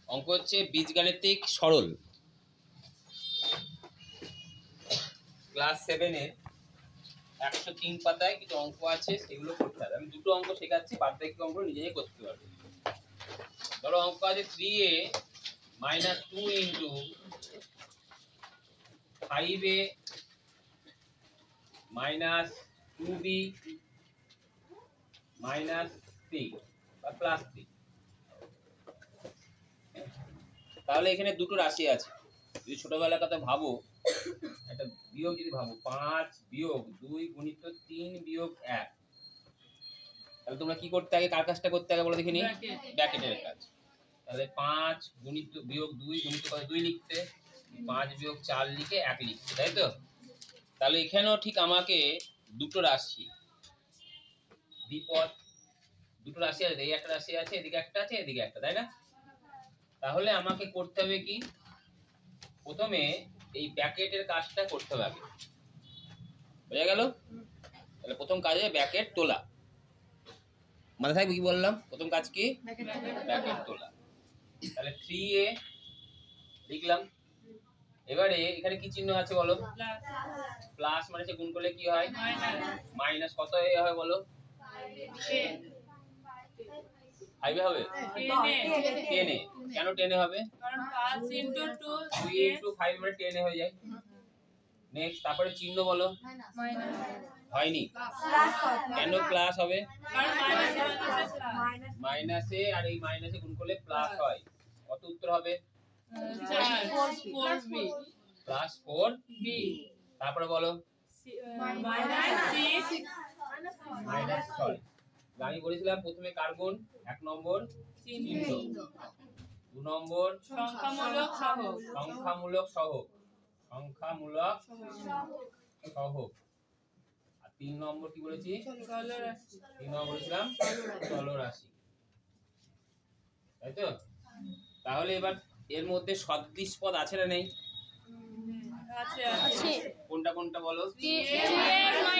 অঙ্ক হচ্ছে বীজগাণিতিক সরল ক্লাস 7 এর 103 পাতায় কিছু অঙ্ক আছে, সেগুলো করতে হবে। আমি দুটো অঙ্ক শেখাচ্ছি, বাদ বাকি অঙ্ক নিজেই করতে পারবে। ধরো অঙ্ক আছে 3a - 2 ইন্টু 5a - 2b - 3 বা প্লাস 3। তাহলে এখানে দুটো রাশি আছে। যদি ছোটবেলার কথা ভাবো, একটা বিয়োগ যদি ভাবো, 5 বিয়োগ 2 গুণিত 3 বিয়োগ 1, তাহলে তোমরা কি করতে আগে, কার কাজটা করতে আগে বলো দেখিনি? ব্র্যাকেটের কাজ। তাহলে 5 গুণিত বিয়োগ 2 গুণিত কত? 2 লিখতে, 5 বিয়োগ 4 লিখে 1 লিখতে, তাই তো? তাহলে এখানেও ঠিক আমাকে দুটো রাশি, দ্বিপদ, দুটো রাশি আছে। এই একটা রাশি আছে, এদিকে একটা আছে, এদিকে একটা, তাই না? তাহলে আমাকে করতে হবে কি, প্রথমে এই ব্র্যাকেটের কাজটা করতে হবে আগে। বোঝা গেল? তাহলে প্রথম কাজে ব্র্যাকেট তোলা। মাথায় থাকবে কি বললাম? প্রথম কাজ কি? ব্র্যাকেট তোলা। তাহলে 3a লিখলাম। এবারে এখানে কি চিহ্ন আছে বলো? প্লাস মানে সে গুণ করলে কি হয়? মাইনাস। কত হয় বলো? 5 হবে? 10 এ। কেন 10 এ হবে? কারণ 5 * 2 2 * 5 মানে 10 এ হয়ে যায়। নেক্সট, তারপরে চিহ্ন বলো। মাইনাস হয়নি, কেন প্লাস হবে? কারণ মাইনাসে আর এই মাইনাসে গুণ করলে প্লাস হয়। কত উত্তর হবে? 4b plus 4b। তারপরে বলো মাইনাস 6। আমি বলেছিলাম প্রথমে কার গুণ? 1 নম্বর চিহ্ন, 2 নম্বর সংখ্যামূলক সহগ, সংখ্যামূলক সহগ, সংখ্যামূলক সহগ, আর 3 নম্বর কি বলেছি? চলরাশি। 3 নম্বর বলেছিলাম চলরাশি, তাই তো? তাহলে এবার এর মধ্যে সদৃশ পদ আছে না নেই? আছে। কোনটা কোনটা বলো? 3a -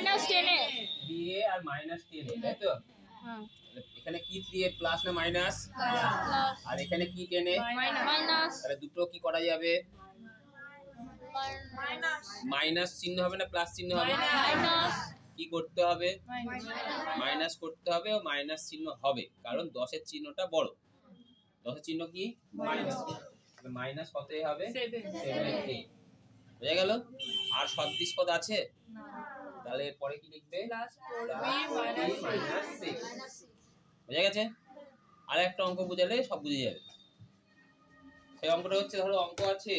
10a 3a আর -10, তাই তো? এখানে কি 3a প্লাস না মাইনাস? আর এখানে কি 10a মাইনাস। তাহলে দুটো কি করা যাবে? মাইনাস চিহ্ন হবে না প্লাস চিহ্ন হবে? মাইনাস। কি করতে হবে? মাইনাস করতে হবে, ও মাইনাস চিহ্ন হবে, কারণ 10 এর চিহ্নটা বড়। 10 এর চিহ্ন কি? মাইনাস। মাইনাস কত হবে? 7a। বুঝা গেল? আর সদৃশ পদ আছে? তাহলে এরপরে কি লিখবে? +4b - 6। বুঝা গেছে? আর একটা অঙ্ক বুঝালে সব বুঝে যাবে। সেই অঙ্কটা হচ্ছে, ধরো অঙ্ক আছে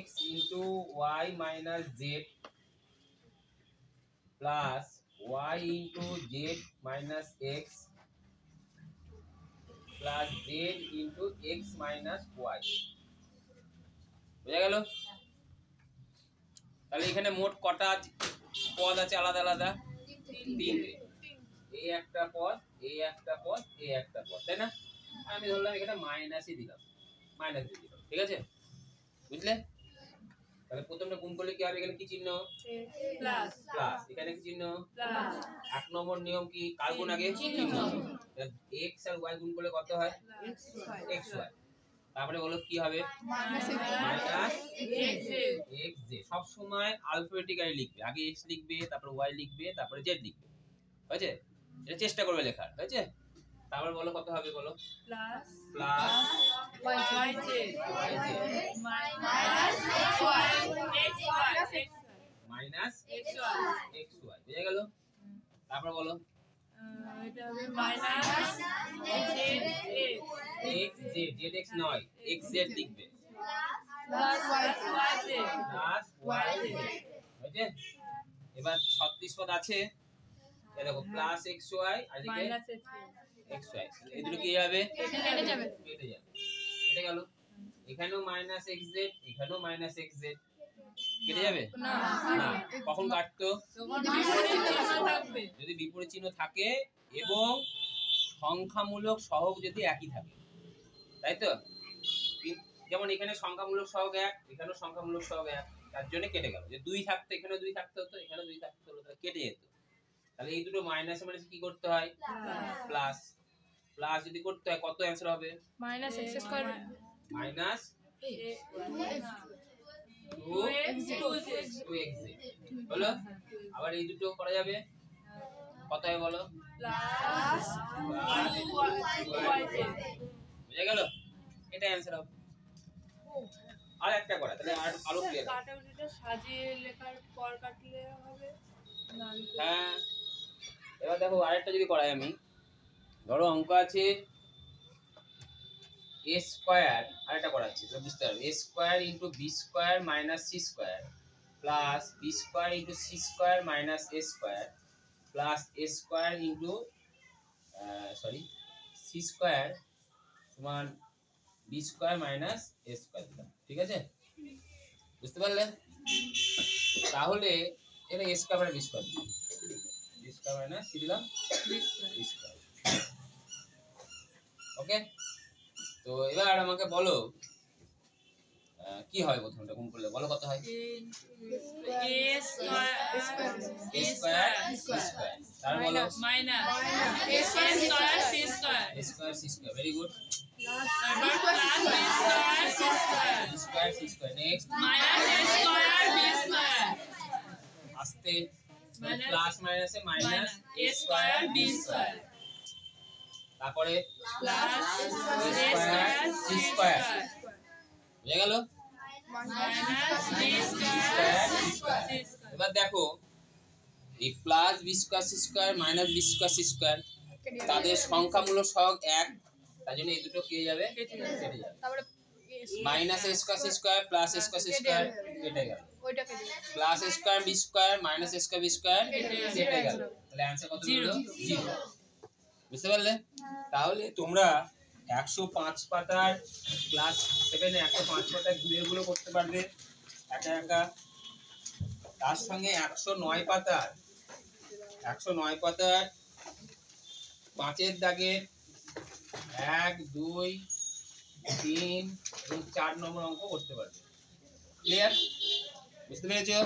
x * y - z plus y * z - x plus z * x - y। বুঝা গেল? তাহলে এখানে মোট কটা পদ আছে আলাদা আলাদা? 3টে। এই একটা পদ, এই একটা পদ, এই একটা পদ, তাই না? আমি ধরলাম এখানে মাইনাসই দিলাম, মাইনাস দিয়ে দিলাম, ঠিক আছে? বুঝলে? তাহলে প্রথমটা গুণ করলে কি হবে? এখানে কি চিহ্ন? প্লাস। প্লাস। এখানে কি চিহ্ন? প্লাস। 1 নম্বর নিয়ম কি? কার গুণ আগে? চিহ্ন। x আর y গুণ করলে কত হয়? xy। তারপরে বলো কি হবে? Minus xz। সব সময় অ্যালফাবেটিক্যালি লিখবে। আগে x লিখবে, তারপর y লিখবে, তারপরে z লিখবে। হয়েছে? এটা চেষ্টা করবে লেখার, হয়েছে? তারপর বলো কত হবে বলো? Plus plus yz minus xy। বুঝা গেল? তারপর বলো এটা হবে মাইনাস xz, zx নয়, xz লিখবে। Plus yz plus yz। হয়েছে? এবার সদৃশ পদ আছে, এই দেখো প্লাস xy আর এদিকে মাইনাস xy। এই দুটো কি হবে? কেটে যাবে। কেটে যাবে। কেটে গেল। এখানেও মাইনাস xz, এখানেও মাইনাস xz। কেটে যাবে? না। না। কখন কাটতো? যদি বিপরীত চিহ্ন থাকে এবং সংখ্যামূলক সহগ যদি একই থাকে, তাই তো? যেমন এখানে সংখ্যামূলক সহগ 1, এখানেও সংখ্যামূলক সহগ 1, তার জন্য কেটে গেল। যে 2 থাকতো, এখানেও 2 থাকতে হতো, এখানেও 2 থাকতে হতো, তাহলে কেটে যেত। তাহলে এই দুটো মাইনাস মানে কি করতে হয়? প্লাস। প্লাস যদি করতে হয় কত অ্যান্সার হবে? Minus x square minus two x হলো। আবার এই দুটো করা যাবে, কত হবে বলো? প্লাস বুঝে গেল? এটা অ্যান্সার হবে। আর একটা করা, তাহলে আর আলো ক্লিয়ার। কাটাকুটিটা সাজিয়ে লেখার পর কাটলে হবে না? হ্যাঁ, এবার দেখো আরেকটা যদি করাই আমি, ধরো অঙ্ক আছে a স্কয়ার, আরেকটা করাচ্ছি তো বুঝতে পারবে। a square into b square minus c square plus b square into c square minus a square plus a square into c square সমান b square minus a square দিলাম। ঠিক আছে, বুঝতে পারলে? তাহলে এটা a স্কয়ার মানে b স্কয়ার দিলাম, b স্কয়ার মাইনাস কি দিলাম? b square. ওকে, তো এবার আমাকে বলো কি হয় প্রথমটা গুণ করলে, বলো কত হয়? a স্কয়ার a স্কয়ার তার বলো minus a square c square a square c square. Very good. তারপর plus b square c square b square c square. Next minus a square b square আস্তে প্লাস মাইনাসে minus a square b square তারপরে plus a square c square. Square বুঝে গেল? Minus b square c square. এবার দেখো এই plus B square C square minus B square C square তাদের সংখ্যামূলক সহগ এক, তার জন্য এই দুটো কেটে যাবে, কেটে যাবে। তারপরে মাইনাস এ স্কয়ার সি স্কয়ার প্লাস এ স্কয়ার সি স্কয়ার কেটে গেল, ওইটাকে দিই প্লাস এ স্কয়ার বি স্কয়ার মাইনাস এ স্কয়ার বি স্কয়ার কেটে গেল। তাহলে অ্যানসার কত হলো? 0। বুঝতে পারলে? তাহলে তোমরা 105 পাতার ক্লাস 7 এ 105 পাতার গুলো করতে পারবে একা একা। তার সঙ্গে 109 পাতার 5 দাগের 1, 2, 3 এবং 4 নম্বর অঙ্ক করতে পারবে। ক্লিয়ার? বুঝতে পেরেছো?